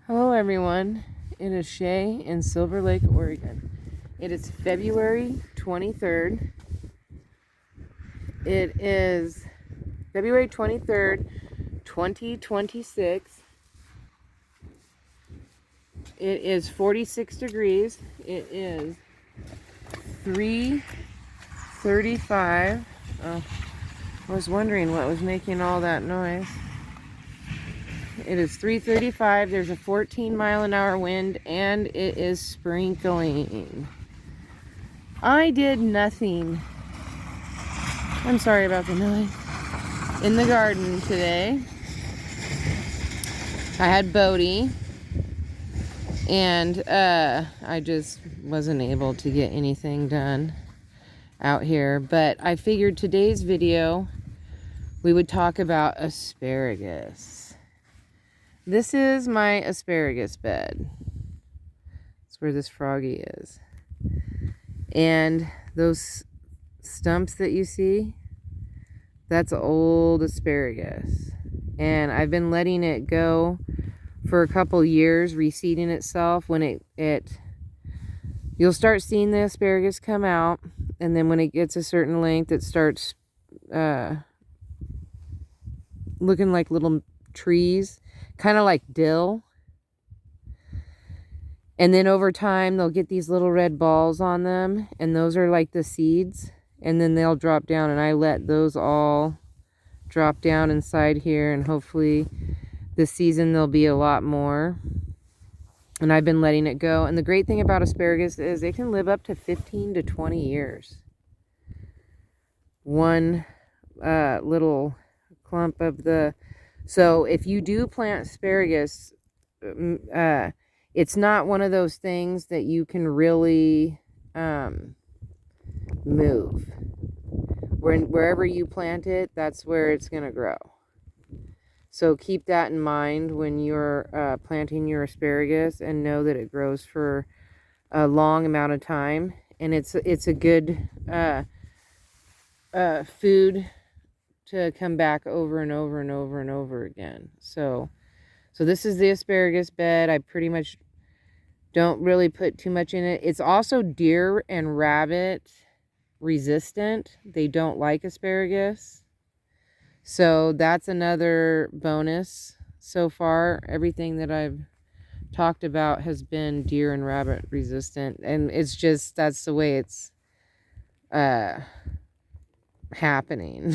Hello everyone, it is Shay in Silver Lake, Oregon. It is February 23rd. It is February 23rd, 2026. It is 46 degrees. It is 3:35. Oh, I was wondering what was making all that noise. It is 3:35. There's a 14-mile-an-hour wind, and it is sprinkling. I did nothing. I'm sorry about the noise. In the garden today, I had Bodie, and I just wasn't able to get anything done out here. But I figured today's video, we would talk about asparagus. This is my asparagus bed. That's where this froggy is. And those stumps that you see, that's old asparagus. And I've been letting it go for a couple years, reseeding itself. When you'll start seeing the asparagus come out, and then when it gets a certain length, it starts looking like little trees, kind of like dill. And then over time, they'll get these little red balls on them, and those are like the seeds, and then they'll drop down, and I let those all drop down inside here, and hopefully this season there'll be a lot more. And I've been letting it go. And the great thing about asparagus is they can live up to 15 to 20 years. One little clump of the... So if you do plant asparagus, it's not one of those things that you can really move. Wherever you plant it, that's where it's going to grow. So keep that in mind when you're planting your asparagus, and know that it grows for a long amount of time. And it's a good food to come back over and over and over and over again. So this is the asparagus bed. I pretty much don't really put too much in it. It's also deer and rabbit resistant. They don't like asparagus. So that's another bonus so far. Everything that I've talked about has been deer and rabbit resistant. And it's just, that's the way it's happening.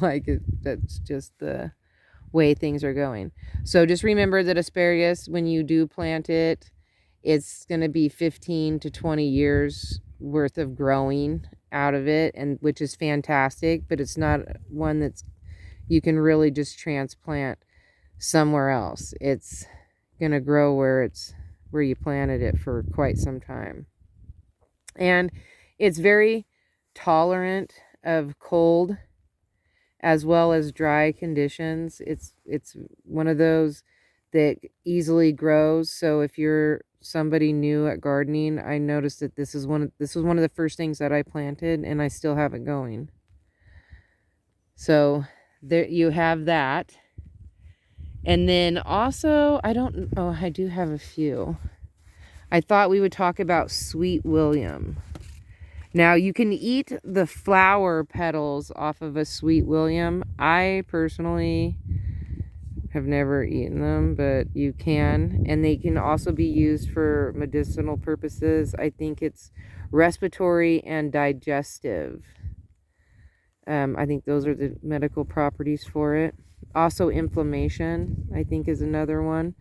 That's just the way things are going. So just remember that asparagus, when you do plant it, it's going to be 15 to 20 years worth of growing out of it, and which is fantastic, but it's not one that's you can really just transplant somewhere else. It's going to grow where you planted it for quite some time. And it's very tolerant of cold as well as dry conditions. It's one of those that easily grows. So if you're somebody new at gardening, I noticed that this was one of the first things that I planted, and I still have it going. So there you have that. And then also, I do have a few. I thought we would talk about Sweet William. Now, you can eat the flower petals off of a Sweet William. I personally have never eaten them, but you can. And they can also be used for medicinal purposes. I think it's respiratory and digestive. I think those are the medical properties for it. Also, inflammation, I think, is another one.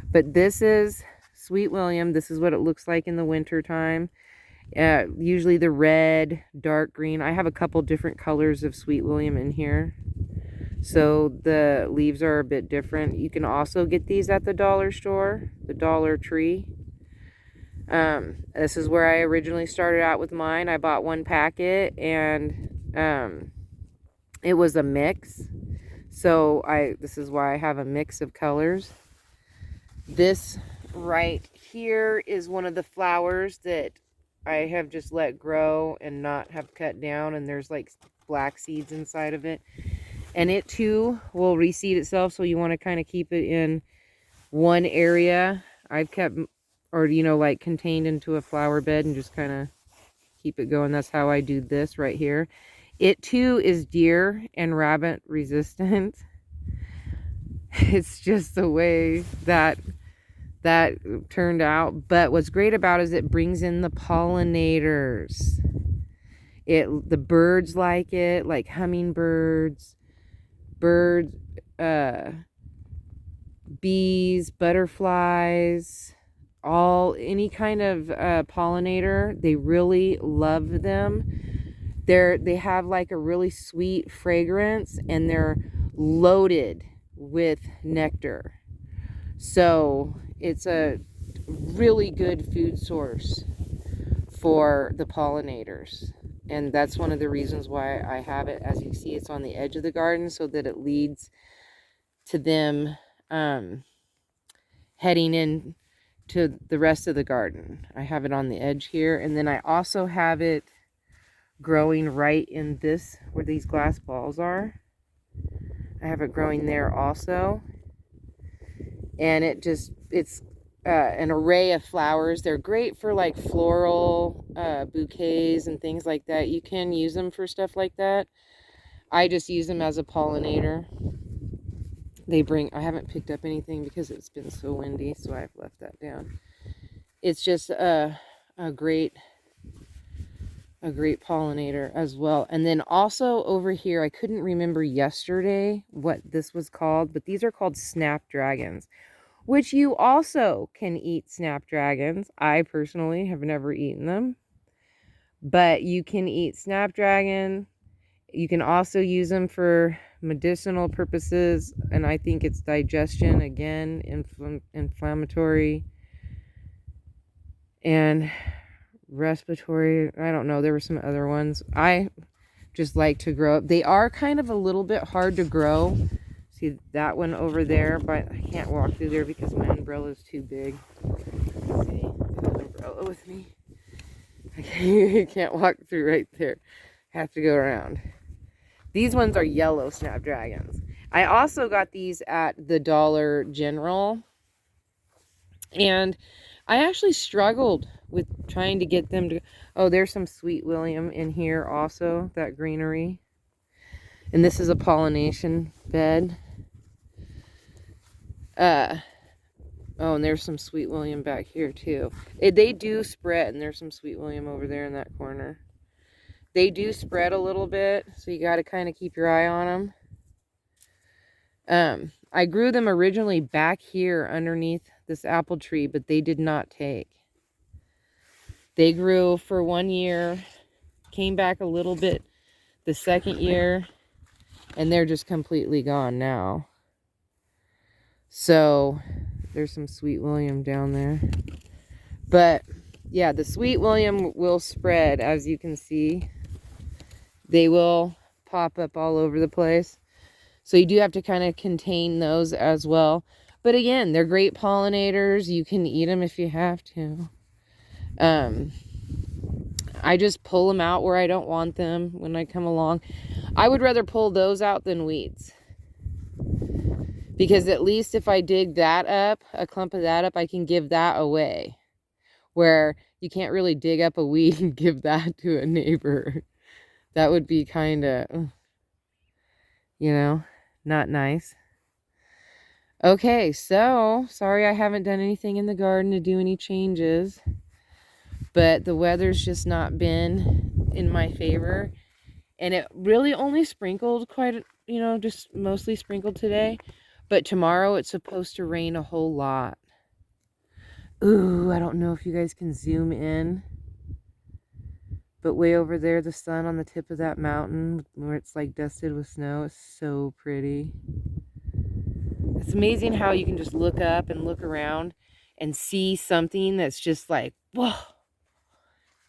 But this is Sweet William. This is what it looks like in the winter time. Usually the red, dark green. I have a couple different colors of Sweet William in here, so the leaves are a bit different. You can also get these at the dollar store, the Dollar Tree. This is where I originally started out with mine. I bought one packet, and it was a mix. So this is why I have a mix of colors. This right here is one of the flowers that I have just let grow and not have cut down, and there's like black seeds inside of it. And it too will reseed itself, so you want to kind of keep it in one area I've kept, or, you know, like contained into a flower bed and just kind of keep it going. That's how I do this right here. It too is deer and rabbit resistant. It's just the way that turned out. But what's great about it is it brings in the pollinators. The birds like it, like hummingbirds, birds, bees, butterflies, any kind of pollinator. They really love them. They have like a really sweet fragrance, and they're loaded with nectar. So it's a really good food source for the pollinators. And that's one of the reasons why I have it. As you see, it's on the edge of the garden so that it leads to them heading in to the rest of the garden. I have it on the edge here. And then I also have it growing right in this, where these glass balls are. I have it growing there also. And it's an array of flowers. They're great for like floral bouquets and things like that. You can use them for stuff like that. I just use them as a pollinator. I haven't picked up anything because it's been so windy, so I've left that down. It's just a great pollinator as well. And then also over here, I couldn't remember yesterday what this was called, but these are called snapdragons, which you also can eat snapdragons. I personally have never eaten them, but you can eat snapdragon. You can also use them for medicinal purposes, and I think it's digestion, again, inflammatory and respiratory. I don't know, there were some other ones. I just like to grow up. They are kind of a little bit hard to grow. See that one over there, but I can't walk through there because my umbrella is too big. Let's see, I have an umbrella with me. I can't walk through right there. Have to go around. These ones are yellow snapdragons. I also got these at the Dollar General, and I actually struggled with trying to get them to... Oh, there's some Sweet William in here also, that greenery. And this is a pollination bed. Oh, and there's some Sweet William back here too. They do spread, and there's some Sweet William over there in that corner. They do spread a little bit, so you got to kind of keep your eye on them. I grew them originally back here underneath this apple tree, but they did not take. They grew for 1 year, came back a little bit the second year, and they're just completely gone now. So there's some Sweet William down there. But yeah, the Sweet William will spread, as you can see. They will pop up all over the place. So you do have to kind of contain those as well. But again, they're great pollinators. You can eat them if you have to. I just pull them out where I don't want them when I come along. I would rather pull those out than weeds. Because at least if I dig that up, a clump of that up, I can give that away. Where you can't really dig up a weed and give that to a neighbor. That would be kind of, you know, not nice. Okay, so sorry I haven't done anything in the garden to do any changes. But the weather's just not been in my favor. And it really only sprinkled just mostly sprinkled today. But tomorrow it's supposed to rain a whole lot. Ooh, I don't know if you guys can zoom in. But way over there, the sun on the tip of that mountain where it's like dusted with snow is so pretty. It's amazing how you can just look up and look around and see something that's just like, whoa,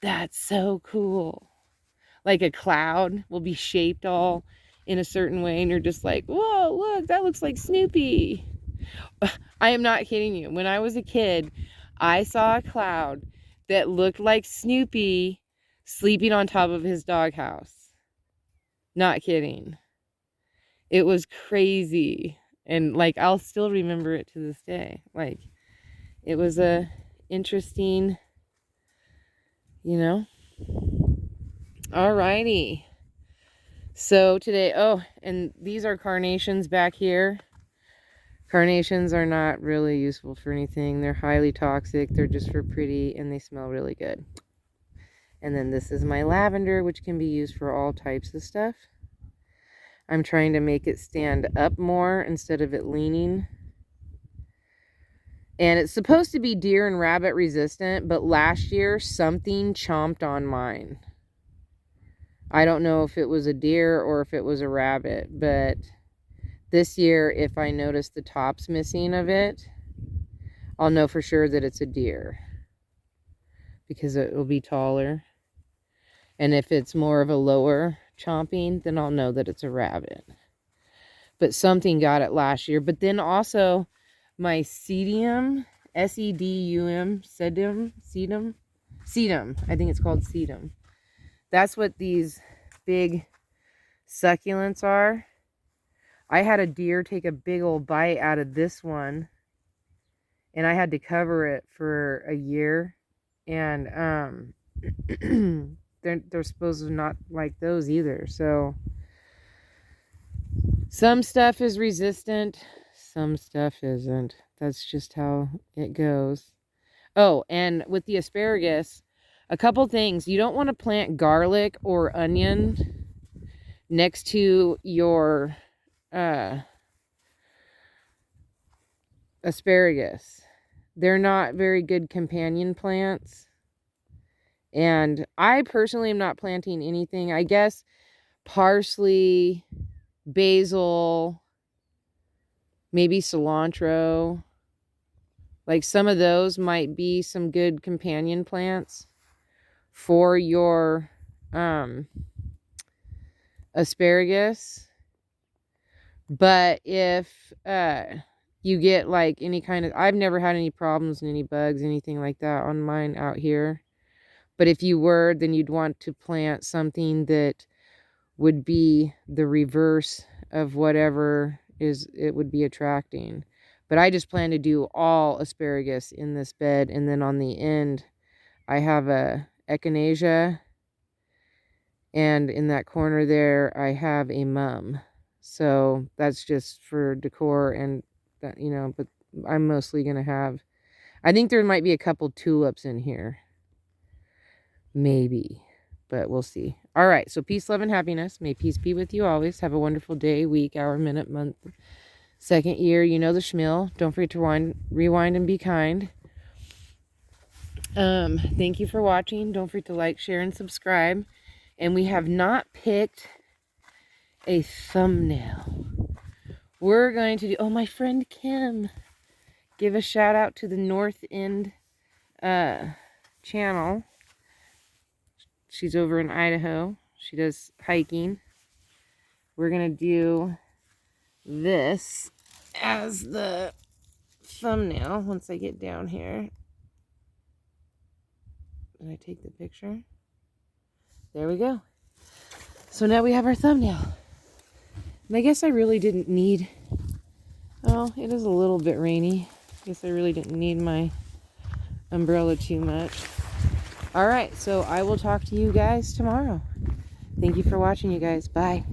that's so cool. Like a cloud will be shaped all in a certain way and you're just like, whoa, look, that looks like Snoopy. I am not kidding you. When I was a kid, I saw a cloud that looked like Snoopy sleeping on top of his doghouse. Not kidding. It was crazy. And like, I'll still remember it to this day. Like, it was a interesting, you know. Alrighty. So today, oh, and these are carnations back here. Carnations are not really useful for anything. They're highly toxic. They're just for pretty, and they smell really good. And then this is my lavender, which can be used for all types of stuff. I'm trying to make it stand up more instead of it leaning. And it's supposed to be deer and rabbit resistant, but last year something chomped on mine. I don't know if it was a deer or if it was a rabbit, but this year, if I notice the tops missing of it, I'll know for sure that it's a deer because it will be taller. And if it's more of a lower chomping, then I'll know that it's a rabbit. But something got it last year. But then also my sedum, S-E-D-U-M, sedum, I think it's called sedum. That's what these big succulents are. I had a deer take a big old bite out of this one, and I had to cover it for a year. And they're supposed to not like those either. So some stuff is resistant, some stuff isn't. That's just how it goes. Oh, and with the asparagus, a couple things. You don't want to plant garlic or onion next to your asparagus. They're not very good companion plants. And I personally am not planting anything. I guess parsley, basil, maybe cilantro. Like some of those might be some good companion plants for your asparagus. But if you get like any kind of, I've never had any problems and any bugs, anything like that on mine out here. But if you were, then you'd want to plant something that would be the reverse of whatever it would be attracting. But I just plan to do all asparagus in this bed, and then on the end I have a echinacea, and in that corner there I have a mum. So that's just for decor, and that, you know, but I'm mostly gonna have, I think there might be a couple tulips in here, maybe, but we'll see. All right, so peace, love, and happiness. May peace be with you always. Have a wonderful day, week, hour, minute, month, second year. You know the schmill. Don't forget to rewind and be kind. Thank you for watching. Don't forget to like, share, and subscribe. And we have not picked a thumbnail. We're going to do, oh, my friend Kim. Give a shout out to the North End channel. She's over in Idaho. She does hiking. We're going to do this as the thumbnail once I get down here. Did I take the picture? There we go. So now we have our thumbnail. And I guess I really didn't need, oh, it is a little bit rainy. I guess I really didn't need my umbrella too much. All right, so I will talk to you guys tomorrow. Thank you for watching, you guys. Bye.